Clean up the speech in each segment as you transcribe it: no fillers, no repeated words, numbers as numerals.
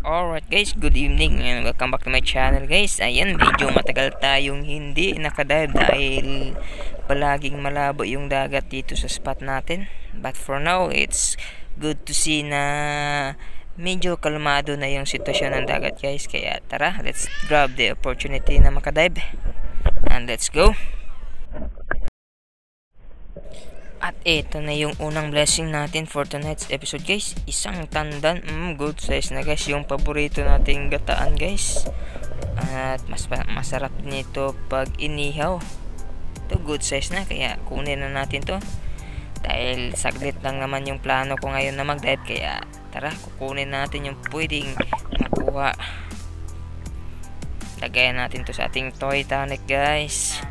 Alright guys, good evening and welcome back to my channel guys. Ayan, medyo matagal tayong hindi nakadive dahil palaging malabo yung dagat dito sa spot natin. But for now, it's good to see na medyo kalmado na yung sitwasyon ng dagat guys. Kaya tara, let's grab the opportunity na makadive. And let's go! At ito na yung unang blessing natin for tonight's episode guys. Isang tandan, good size na guys. Yung paborito nating gataan guys. At masarap nito pag inihaw. Ito good size na, kaya kunin na natin to. Dahil saglit lang naman yung plano ko ngayon na mag-dive. Kaya tara, kukunin natin yung pwedeng makuha. Lagayan natin to sa ating toy tonic guys.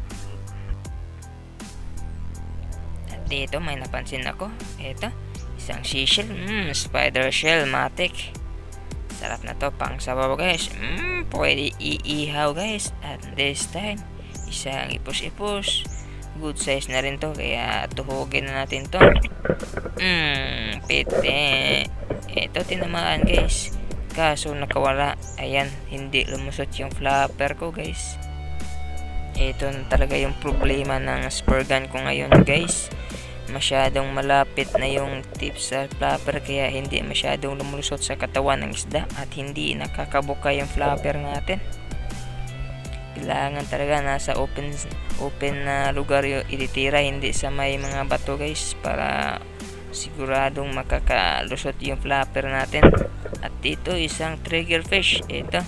Dito may napansin ako. Ito, isang seashell, spider shell matic. Sarap na to pang sabaw guys. Pwede iihaw guys. At this time, isang ipos-ipos. Good size na rin to, kaya tuhugin na natin to. Pite. Ito tinamaan guys, kaso nakawala. Ayan, hindi lumusot yung flapper ko guys. Ito na talaga yung problema ng spur gun ko ngayon guys. Masyadong malapit na yung tip sa flapper, kaya hindi masyadong lumulusot sa katawan ng isda at hindi nakakabuka yung flapper natin. Kailangan talaga nasa open na lugar yung ititira, hindi sa may mga bato guys, para siguradong makakalusot yung flapper natin. At dito isang triggerfish. Ito,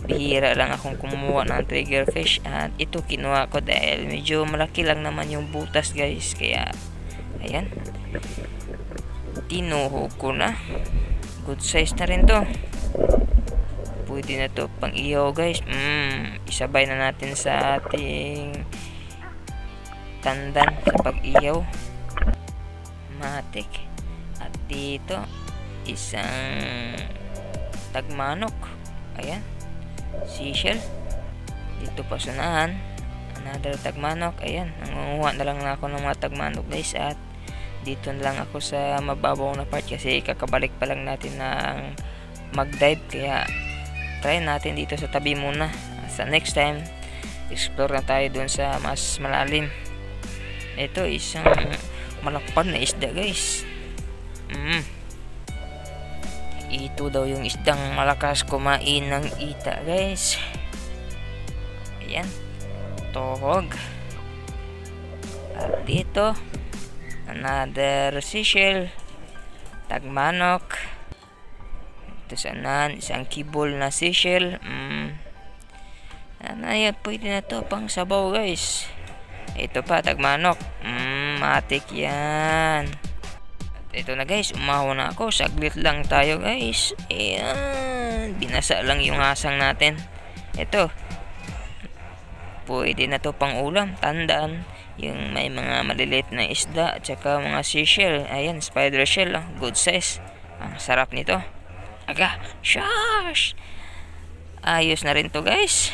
bihira lang akong kumuha ng triggerfish at ito kinuha ko dahil medyo malaki lang naman yung butas guys. Kaya ayan, tinuhog ko na. Good size na rin to. Pwede na to pang ihaw guys. Isabay na natin sa ating tandan sa pag-ihaw matik. At dito isang tagmanok. Ayan, seashell. Dito pa sunahan, another tagmanok. Ayan, nangunguha na lang ako ng mga tagmanok guys. At dito na lang ako sa mababaw na part kasi kakabalik pa lang natin ng mag-dive, kaya try natin dito sa tabi muna. Sa next time, explore na tayo dun sa mas malalim. Ito isang malakpan na isda guys. Ito daw yung isdang malakas kumain ng ita guys. Ayan, tuhog. At dito another seashell, tagmanok. Ito sanan, isang kibol na seashell. Ayan, pwede na to pang sabaw guys. Ito pa, tagmanok. Matik yan. At ito na guys, umahaw na ako. Saglit lang tayo guys. Ayan, binasa lang yung asang natin. Ito, pwede na to pang ulam. Tandaan, yung may mga maliliit na isda at saka mga seashell. Ayan, spider shell, good size. Ang sarap nito. Aga, shush! Ayos na rin to guys.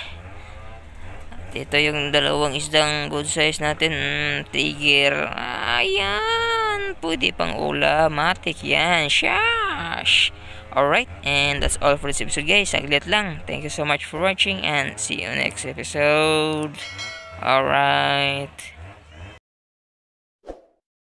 At ito yung dalawang isdang good size natin. Trigger. Ayan, pwede pang ulam. Matik yan. Shush! Alright, and that's all for this episode guys. Saglit lang. Thank you so much for watching and see you next episode. Alright.